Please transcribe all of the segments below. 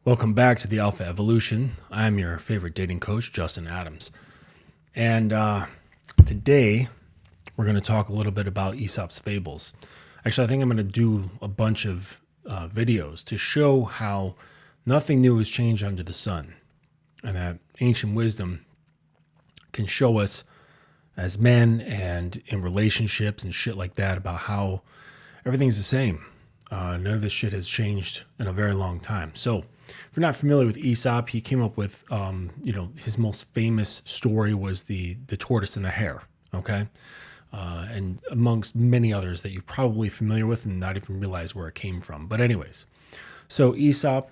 Welcome back to the Alpha Evolution. I'm your favorite dating coach, Justin Adams. And today we're going to talk a little bit about Aesop's fables. Actually, I think I'm going to do a bunch of videos to show how nothing new has changed under the sun, and that ancient wisdom can show us as men and in relationships and shit like that about how everything's the same. None of this shit has changed in a very long time. So, if you're not familiar with Aesop, he came up with, his most famous story was the tortoise and the hare. Okay, and amongst many others that you're probably familiar with and not even realize where it came from. But anyways, so Aesop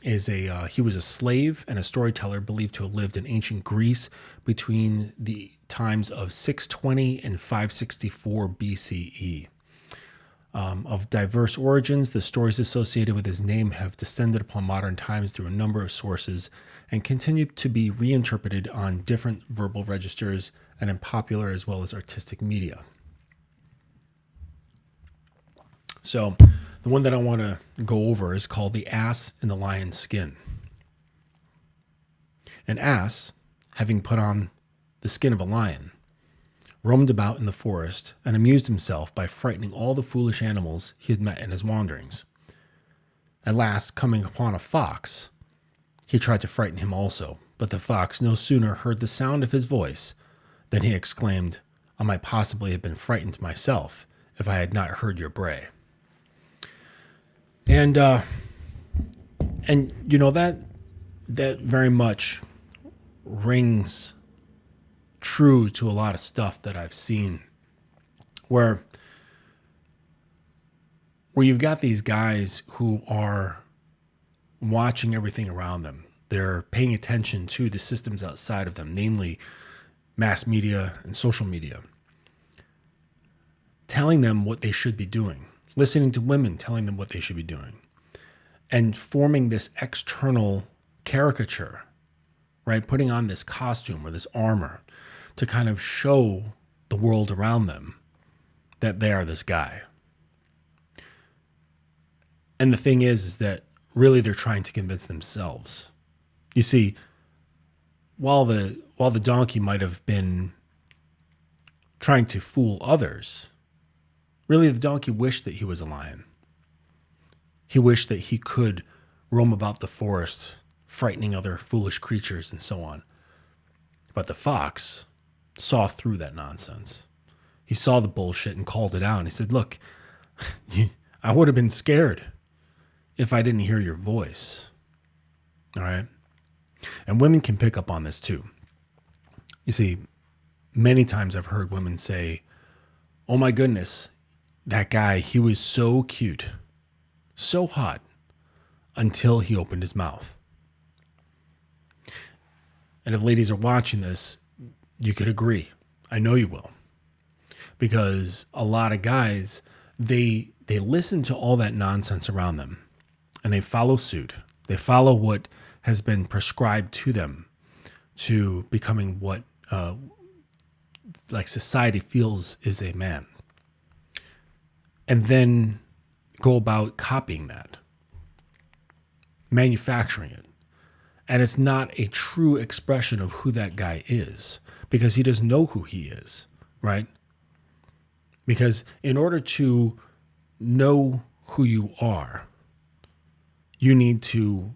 he was a slave and a storyteller believed to have lived in ancient Greece between the times of 620 and 564 BCE. Of diverse origins, the stories associated with his name have descended upon modern times through a number of sources and continue to be reinterpreted on different verbal registers and in popular as well as artistic media. So, the one that I want to go over is called The Ass in the Lion's Skin. An ass, having put on the skin of a lion, roamed about in the forest and amused himself by frightening all the foolish animals he had met in his wanderings. At last, coming upon a fox, he tried to frighten him also, but the fox no sooner heard the sound of his voice than he exclaimed, "I might possibly have been frightened myself if I had not heard your bray." And you know that very much rings true to a lot of stuff that I've seen where you've got these guys who are watching everything around them. They're paying attention to the systems outside of them, namely mass media and social media, telling them what they should be doing, listening to women telling them what they should be doing, and forming this external caricature, right? Putting on this costume or this armor to kind of show the world around them that they are this guy. And the thing is that really they're trying to convince themselves. You see, while the donkey might have been trying to fool others, really the donkey wished that he was a lion. He wished that he could roam about the forest, frightening other foolish creatures and so on. But the fox saw through that nonsense. He saw the bullshit and called it out. And he said, "Look, I would have been scared if I didn't hear your voice." All right. And women can pick up on this too. You see, many times I've heard women say, "Oh my goodness, that guy, he was so cute, so hot until he opened his mouth." And if ladies are watching this, you could agree. I know you will. Because a lot of guys, they listen to all that nonsense around them and they follow suit. They follow what has been prescribed to them to becoming what like society feels is a man. And then go about copying that, manufacturing it. And it's not a true expression of who that guy is because he doesn't know who he is, right? Because in order to know who you are, you need to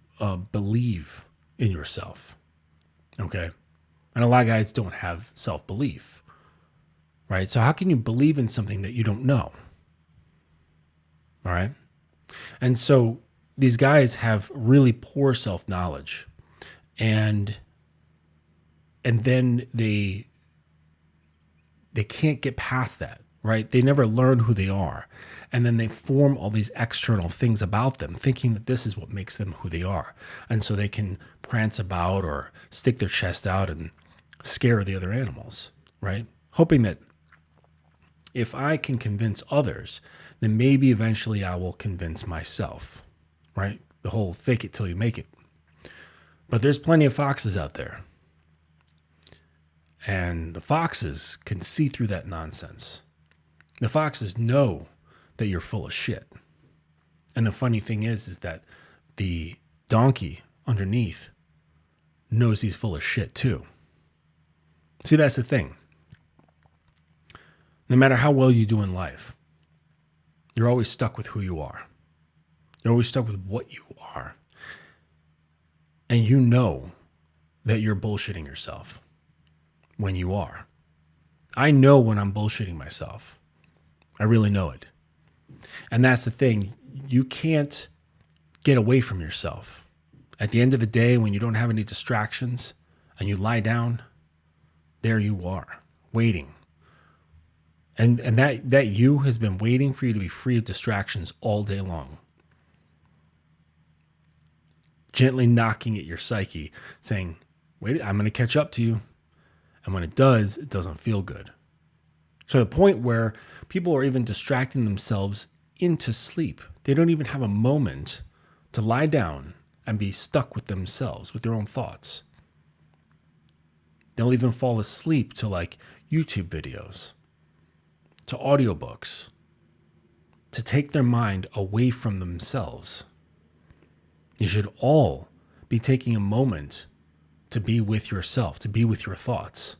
believe in yourself, okay? And a lot of guys don't have self-belief, right? So how can you believe in something that you don't know, all right? And so these guys have really poor self-knowledge. And then they can't get past that, right? They never learn who they are. And then they form all these external things about them, thinking that this is what makes them who they are. And so they can prance about or stick their chest out and scare the other animals, right? Hoping that if I can convince others, then maybe eventually I will convince myself, right? The whole fake it till you make it. But there's plenty of foxes out there. And the foxes can see through that nonsense. The foxes know that you're full of shit. And the funny thing is that the donkey underneath knows he's full of shit too. See, that's the thing. No matter how well you do in life, you're always stuck with who you are. You're always stuck with what you are. And you know that you're bullshitting yourself when you are. I know when I'm bullshitting myself. I really know it. And that's the thing. You can't get away from yourself. At the end of the day, when you don't have any distractions and you lie down, there you are, waiting. And that you has been waiting for you to be free of distractions all day long. Gently knocking at your psyche, saying, wait, I'm going to catch up to you. And when it does, it doesn't feel good. To the point where people are even distracting themselves into sleep. They don't even have a moment to lie down and be stuck with themselves, with their own thoughts. They'll even fall asleep to like YouTube videos, to audiobooks, to take their mind away from themselves. You should all be taking a moment to be with yourself, to be with your thoughts.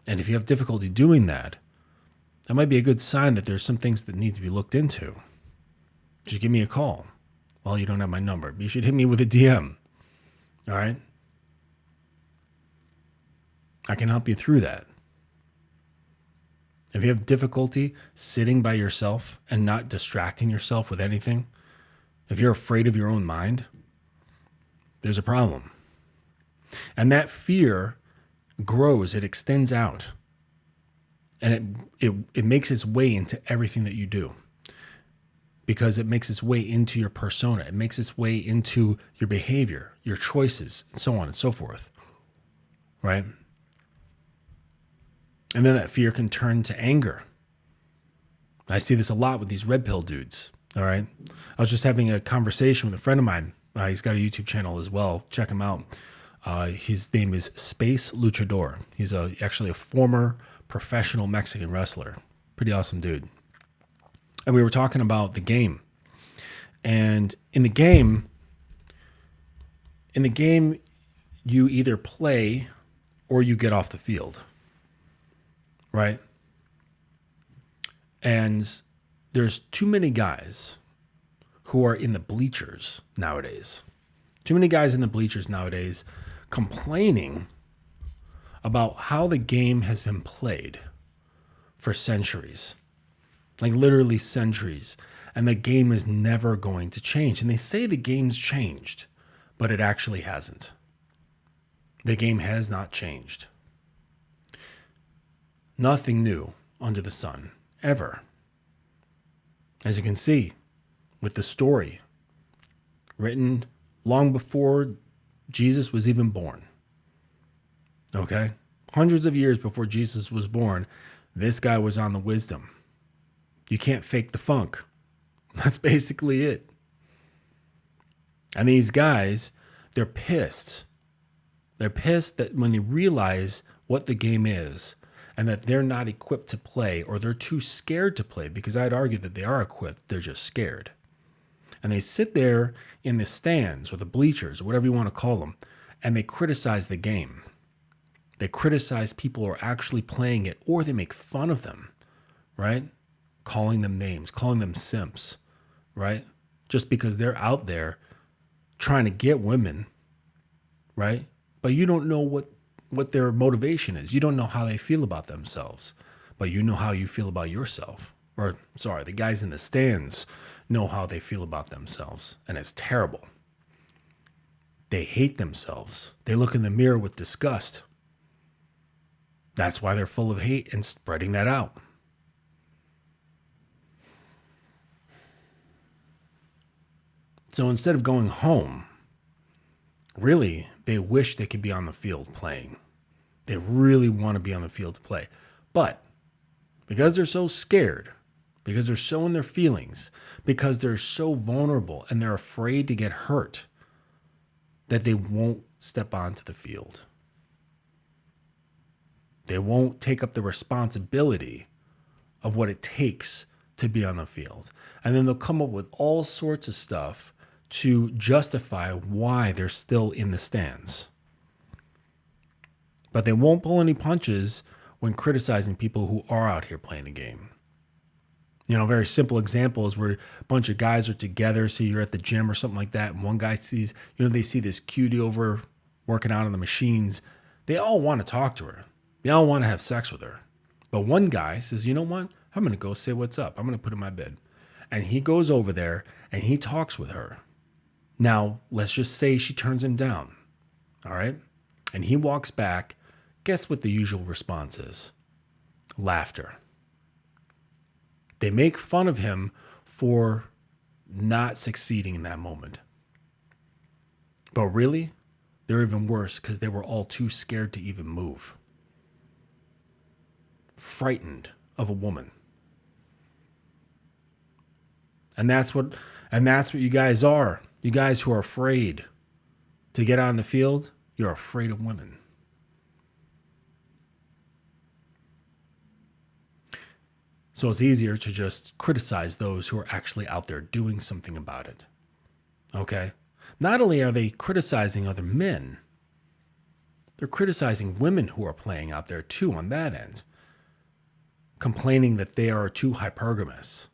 And if you have difficulty doing that, that might be a good sign that there's some things that need to be looked into. Just give me a call. Well, you don't have my number, but you should hit me with a DM. All right? I can help you through that. If you have difficulty sitting by yourself and not distracting yourself with anything, if you're afraid of your own mind, there's a problem. And that fear grows, it extends out, and it makes its way into everything that you do, because it makes its way into your persona. It makes its way into your behavior, your choices, and so on and so forth, right? And then that fear can turn to anger. I see this a lot with these red pill dudes, all right? I was just having a conversation with a friend of mine. He's got a YouTube channel as well. Check him out. His name is Space Luchador. He's actually a former professional Mexican wrestler. Pretty awesome dude. And we were talking about the game. And in the game, you either play or you get off the field, right? And there's too many guys who are in the bleachers nowadays. Too many guys in the bleachers nowadays complaining about how the game has been played for centuries. Like literally centuries. And the game is never going to change. And they say the game's changed, but it actually hasn't. The game has not changed. Nothing new under the sun, ever. As you can see, with the story written long before Jesus was even born. Okay? Hundreds of years before Jesus was born, this guy was on the wisdom. You can't fake the funk. That's basically it. And these guys, they're pissed. They're pissed that when they realize what the game is and that they're not equipped to play, or they're too scared to play, because I'd argue that they are equipped, they're just scared. And they sit there in the stands or the bleachers or whatever you want to call them, and they criticize the game. They criticize people who are actually playing it, or they make fun of them, right? Calling them names, calling them simps, right? Just because they're out there trying to get women, right? But you don't know what their motivation is. You don't know how they feel about themselves, but you know how you feel about yourself. Or, sorry, the guys in the stands know how they feel about themselves, and it's terrible. They hate themselves. They look in the mirror with disgust. That's why they're full of hate and spreading that out. So instead of going home, really, they wish they could be on the field playing. They really want to be on the field to play. But because they're so scared, because they're so in their feelings, because they're so vulnerable and they're afraid to get hurt, that they won't step onto the field. They won't take up the responsibility of what it takes to be on the field. And then they'll come up with all sorts of stuff to justify why they're still in the stands. But they won't pull any punches when criticizing people who are out here playing the game. You know, a very simple example is where a bunch of guys are together. See, you're at the gym or something like that, and one guy sees, they see this cutie over working out on the machines. They all want to talk to her. They all want to have sex with her. But one guy says, you know what? I'm going to go say what's up. I'm going to put in my bed. And he goes over there and he talks with her. Now, let's just say she turns him down. All right? And he walks back. Guess what the usual response is? Laughter. They make fun of him for not succeeding in that moment. But really, they're even worse because they were all too scared to even move. Frightened of a woman. And that's what you guys are. You guys who are afraid to get on the field, you're afraid of women. So it's easier to just criticize those who are actually out there doing something about it. Okay? Not only are they criticizing other men, they're criticizing women who are playing out there too on that end. Complaining that they are too hypergamous.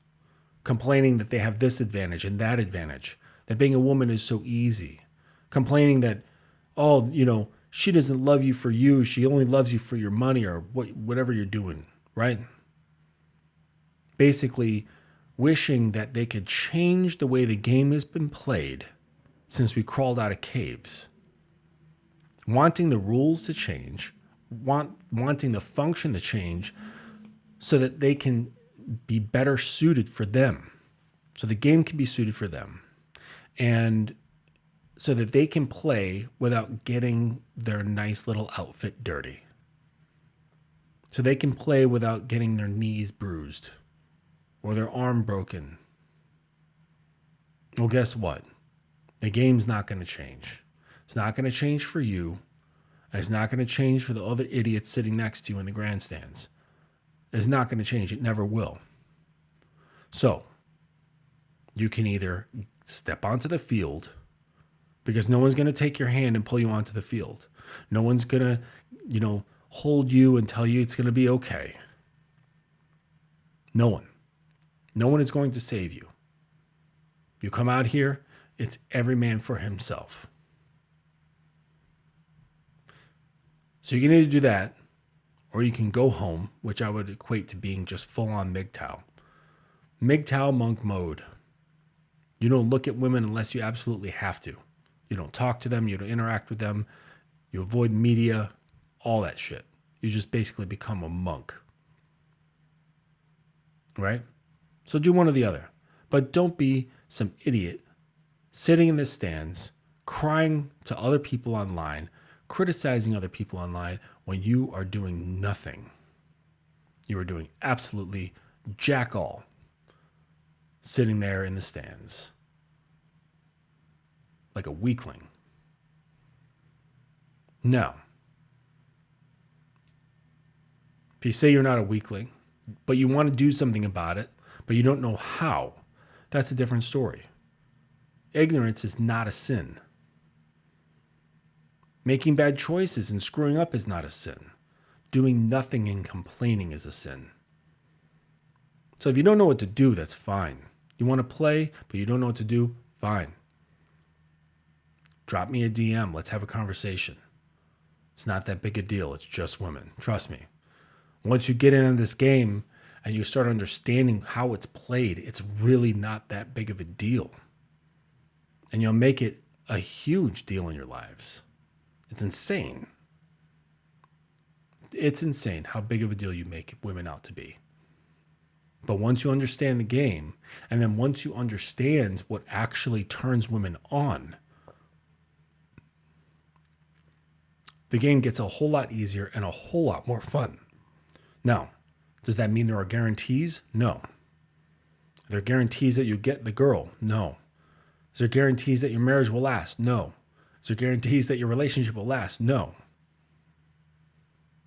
Complaining that they have this advantage and that advantage. That being a woman is so easy. Complaining that, she doesn't love you for you. She only loves you for your money or whatever you're doing, right? Basically, wishing that they could change the way the game has been played since we crawled out of caves. Wanting the rules to change, wanting the function to change so that they can be better suited for them. So the game can be suited for them. And so that they can play without getting their nice little outfit dirty. So they can play without getting their knees bruised or their arm broken. Well, guess what? The game's not going to change. It's not going to change for you. And it's not going to change for the other idiots sitting next to you in the grandstands. It's not going to change. It never will. So, you can either step onto the field, because no one's going to take your hand and pull you onto the field. No one's going to, hold you and tell you it's going to be okay. No one. No one is going to save you. You come out here, it's every man for himself. So you can either do that, or you can go home, which I would equate to being just full-on MGTOW. MGTOW monk mode. You don't look at women unless you absolutely have to. You don't talk to them. You don't interact with them. You avoid media, all that shit. You just basically become a monk. Right? So do one or the other. But don't be some idiot sitting in the stands, crying to other people online, criticizing other people online when you are doing nothing. You are doing absolutely jack all sitting there in the stands like a weakling. No. If you say you're not a weakling, but you want to do something about it, but you don't know how, that's a different story. Ignorance is not a sin. Making bad choices and screwing up is not a sin. Doing nothing and complaining is a sin. So if you don't know what to do, that's fine. You want to play, but you don't know what to do, fine. Drop me a DM. Let's have a conversation. It's not that big a deal. It's just women. Trust me. Once you get into this game and you start understanding how it's played, it's really not that big of a deal. And you'll make it a huge deal in your lives. It's insane. It's insane how big of a deal you make women out to be. But once you understand the game, and then once you understand what actually turns women on, the game gets a whole lot easier and a whole lot more fun. Now, does that mean there are guarantees? No. Are there guarantees that you get the girl? No. Is there guarantees that your marriage will last? No. Is there guarantees that your relationship will last? No.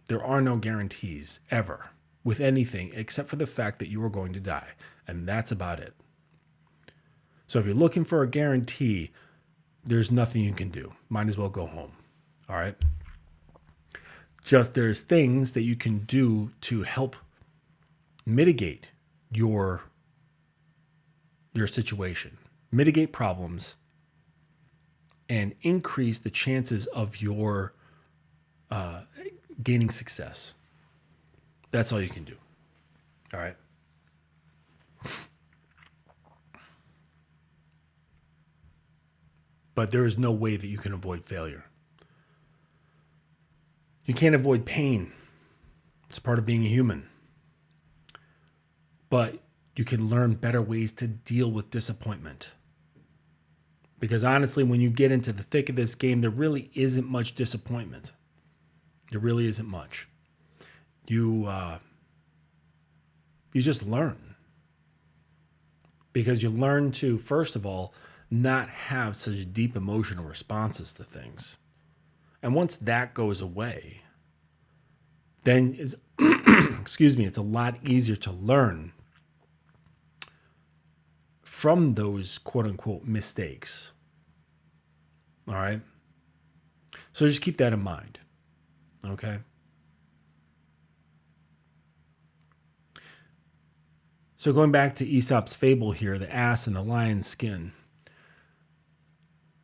There are no guarantees ever with anything except for the fact that you are going to die. And that's about it. So if you're looking for a guarantee, there's nothing you can do. Might as well go home. All right. Just there's things that you can do to help mitigate your situation, mitigate problems, and increase the chances of your gaining success. That's all you can do. All right. But there is no way that you can avoid failure. You can't avoid pain. It's part of being a human. But you can learn better ways to deal with disappointment. Because honestly, when you get into the thick of this game, there really isn't much disappointment. There really isn't much. You just learn. Because you learn to, first of all, not have such deep emotional responses to things. And once that goes away, then it's, it's a lot easier to learn from those quote unquote mistakes. All right. So just keep that in mind. Okay. So going back to Esop's fable here, the ass and the lion's skin.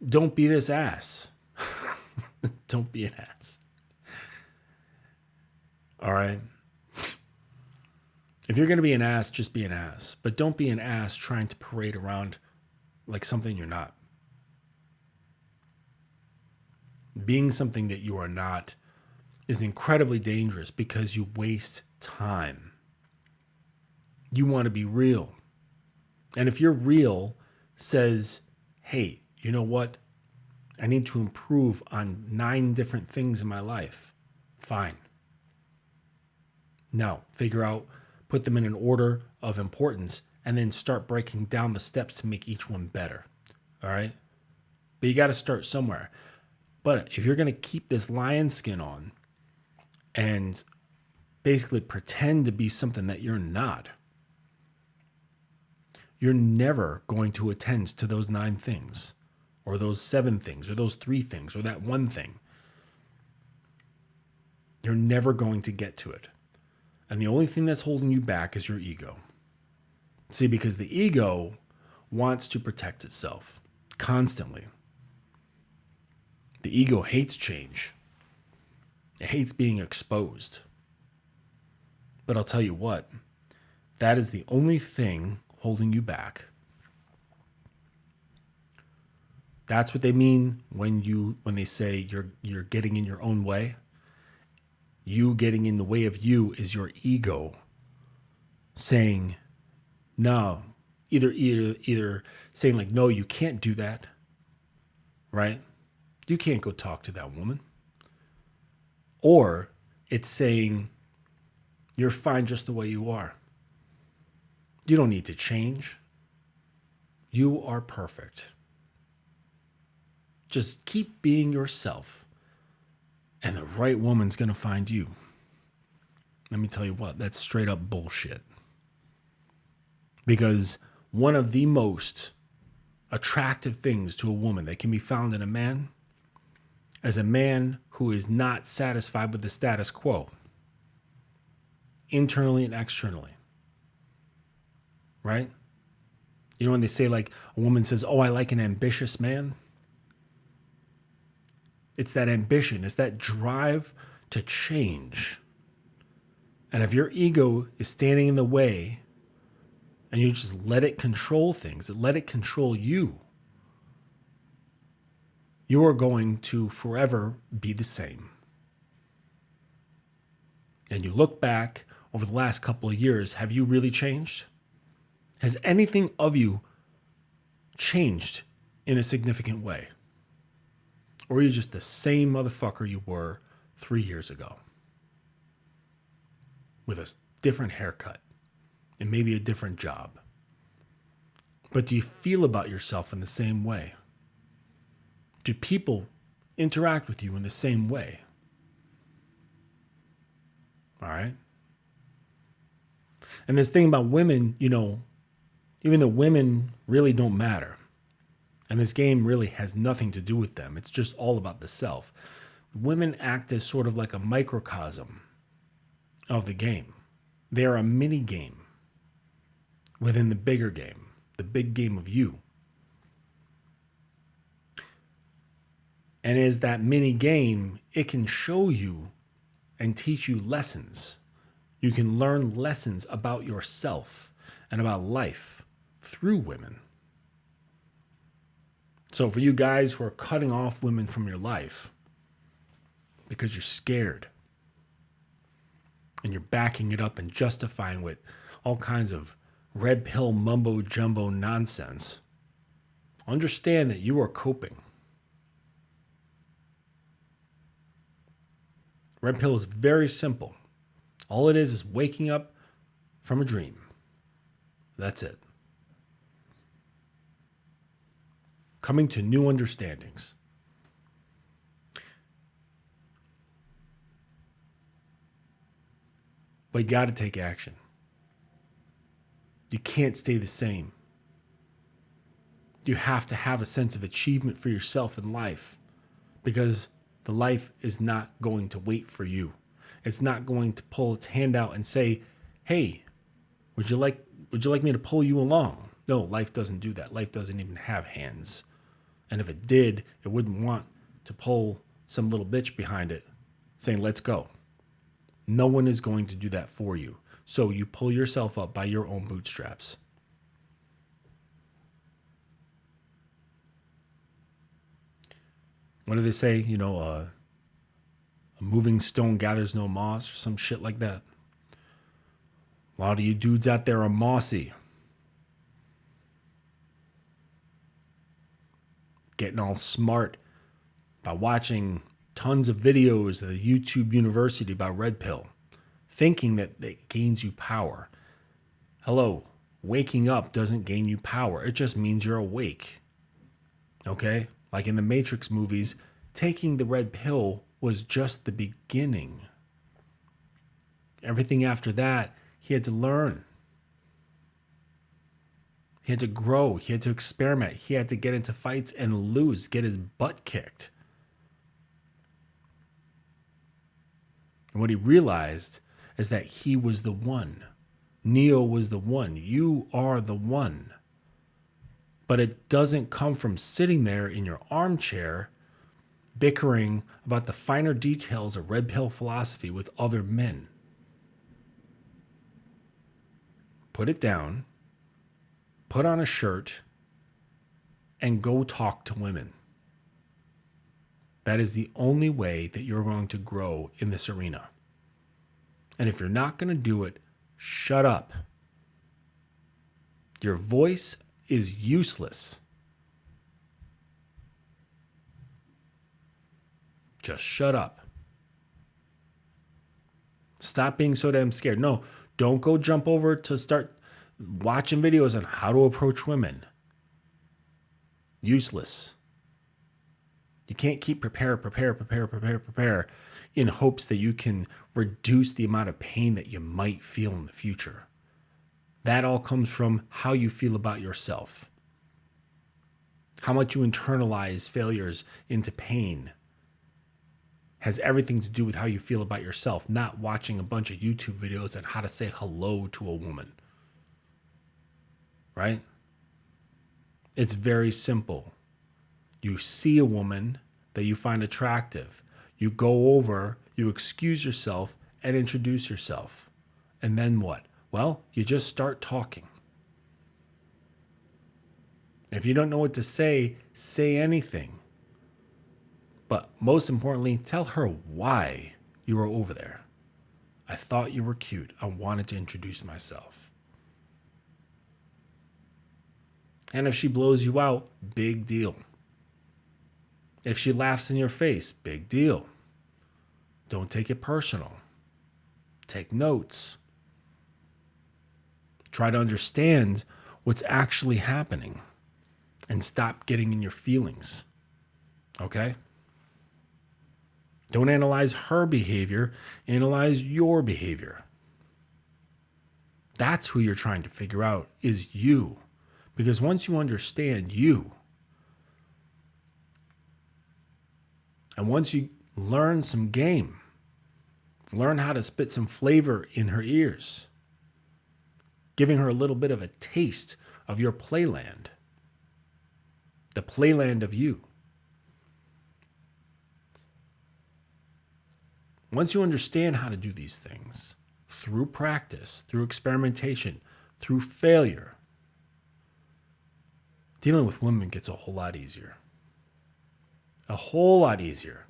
Don't be this ass. Don't be an ass. All right. If you're going to be an ass, just be an ass. But don't be an ass trying to parade around like something you're not. Being something that you are not is incredibly dangerous because you waste time. You want to be real. And if you're real says, hey, you know what? I need to improve on 9 different things in my life. Fine. Now, figure out, put them in an order of importance, and then start breaking down the steps to make each one better. All right? But you got to start somewhere. But if you're going to keep this lion skin on and basically pretend to be something that you're not, you're never going to attend to those 9 things, or those 7 things, or those 3 things, or that 1 thing. You're never going to get to it. And the only thing that's holding you back is your ego. See, because the ego wants to protect itself constantly. The ego hates change. It hates being exposed. But I'll tell you what, that is the only thing holding you back. That's what they mean when they say you're getting in your own way. You getting in the way of you is your ego saying no. Either saying like, no, you can't do that. Right? You can't go talk to that woman. Or it's saying you're fine just the way you are. You don't need to change. You are perfect. Just keep being yourself, and the right woman's going to find you. Let me tell you what, that's straight up bullshit. Because one of the most attractive things to a woman that can be found in a man is a man who is not satisfied with the status quo, internally and externally. Right? You know, when they say like a woman says, oh, I like an ambitious man. It's that ambition. It's that drive to change. And if your ego is standing in the way and you just let it control things, let it control you, you are going to forever be the same. And you look back over the last couple of years, have you really changed? Has anything of you changed in a significant way? Or are you just the same motherfucker you were 3 years ago? With a different haircut and maybe a different job. But do you feel about yourself in the same way? Do people interact with you in the same way? All right. And this thing about women, even though women really don't matter. And this game really has nothing to do with them. It's just all about the self. Women act as sort of like a microcosm of the game. They are a mini game within the bigger game, the big game of you. And as that mini game, it can show you and teach you lessons. You can learn lessons about yourself and about life through women. So for you guys who are cutting off women from your life because you're scared and you're backing it up and justifying with all kinds of red pill mumbo jumbo nonsense, understand that you are coping. Red pill is very simple. All it is waking up from a dream. That's it. Coming to new understandings. But you got to take action. You can't stay the same. You have to have a sense of achievement for yourself in life, because the life is not going to wait for you. It's not going to pull its hand out and say, "Hey, would you like me to pull you along?" No, life doesn't do that. Life doesn't even have hands. And if it did, it wouldn't want to pull some little bitch behind it saying, "Let's go." No one is going to do that for you. So you pull yourself up by your own bootstraps. What do they say? A moving stone gathers no moss, or some shit like that. A lot of you dudes out there are mossy. Getting all smart by watching tons of videos of the YouTube University about Red Pill, thinking that it gains you power. Hello, waking up doesn't gain you power. It just means you're awake. Okay? Like in the Matrix movies, taking the red pill was just the beginning. Everything after that, he had to learn. He had to grow. He had to experiment. He had to get into fights and lose, get his butt kicked. And what he realized is that he was the one. Neo was the one. You are the one. But it doesn't come from sitting there in your armchair bickering about the finer details of red pill philosophy with other men. Put it down, put on a shirt, and go talk to women. That is the only way that you're going to grow in this arena. And if you're not going to do it, shut up. Your voice is useless. Just shut up. Stop being so damn scared. No, don't go jump over to start watching videos on how to approach women. Useless. You can't keep prepare in hopes that you can reduce the amount of pain that you might feel in the future. That all comes from how you feel about yourself. How much you internalize failures into pain has everything to do with how you feel about yourself, not watching a bunch of YouTube videos on how to say hello to a woman. Right? It's very simple. You see a woman that you find attractive. You go over, you excuse yourself, and introduce yourself. And then what? Well, you just start talking. If you don't know what to say anything. But most importantly, tell her why you were over there. I thought you were cute. I wanted to introduce myself. And if she blows you out, big deal. If she laughs in your face, big deal. Don't take it personal. Take notes. Try to understand what's actually happening and stop getting in your feelings. Okay? Don't analyze her behavior, analyze your behavior. That's who you're trying to figure out, is you. Because once you understand you, and once you learn some game, learn how to spit some flavor in her ears, giving her a little bit of a taste of your playland, the playland of you. Once you understand how to do these things through practice, through experimentation, through failure, dealing with women gets a whole lot easier. A whole lot easier.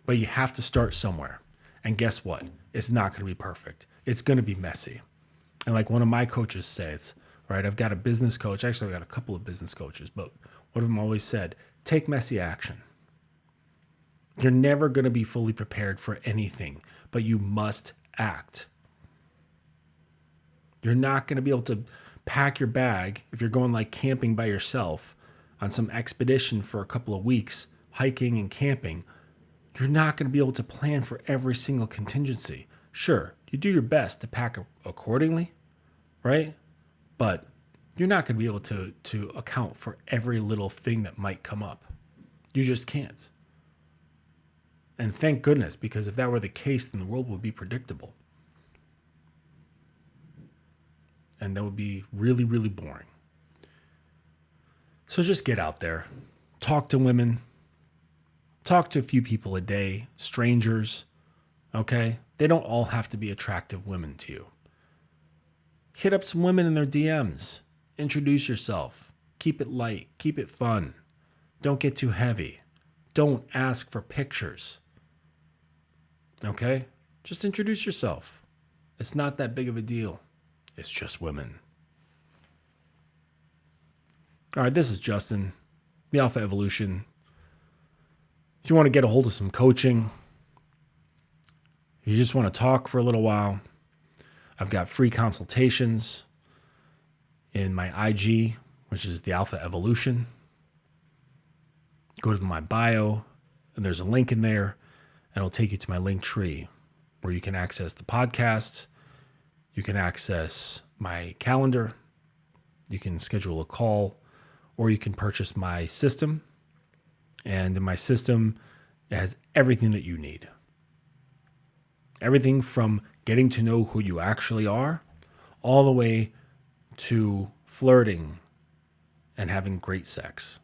But you have to start somewhere. And guess what? It's not going to be perfect. It's going to be messy. And like one of my coaches says, right? I've got a business coach. Actually, I've got a couple of business coaches, but one of them always said, take messy action. You're never going to be fully prepared for anything, but you must act. You're not going to be able to pack your bag if you're going like camping by yourself on some expedition for a couple of weeks, hiking and camping. You're not going to be able to plan for every single contingency. Sure, you do your best to pack accordingly, right? But you're not going to be able to account for every little thing that might come up. You just can't. And thank goodness, because if that were the case, then the world would be predictable. And that would be really, really boring. So just get out there. Talk to women. Talk to a few people a day. Strangers. Okay? They don't all have to be attractive women to you. Hit up some women in their DMs. Introduce yourself. Keep it light. Keep it fun. Don't get too heavy. Don't ask for pictures. Okay? Just introduce yourself. It's not that big of a deal. It's just women. All right, this is Justin, the Alpha Evolution. If you want to get a hold of some coaching, if you just want to talk for a little while, I've got free consultations in my IG, which is the Alpha Evolution. Go to my bio, and there's a link in there, and it'll take you to my link tree where you can access the podcast. You can access my calendar. You can schedule a call, or you can purchase my system. And in my system, it has everything that you need. Everything from getting to know who you actually are, all the way to flirting and having great sex.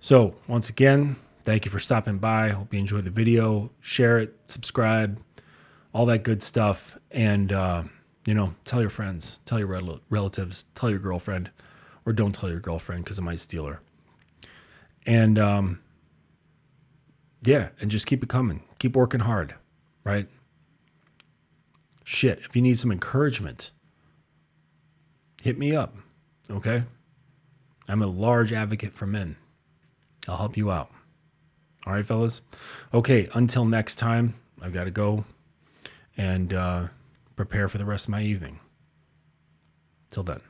So, once again, thank you for stopping by. Hope you enjoyed the video. Share it, subscribe, all that good stuff. And, tell your friends, tell your relatives, tell your girlfriend, or don't tell your girlfriend because it might steal her. And, and just keep it coming. Keep working hard, right? Shit, if you need some encouragement, hit me up, okay? I'm a large advocate for men. I'll help you out. All right, fellas? Okay, until next time, I've got to go and prepare for the rest of my evening. Till then.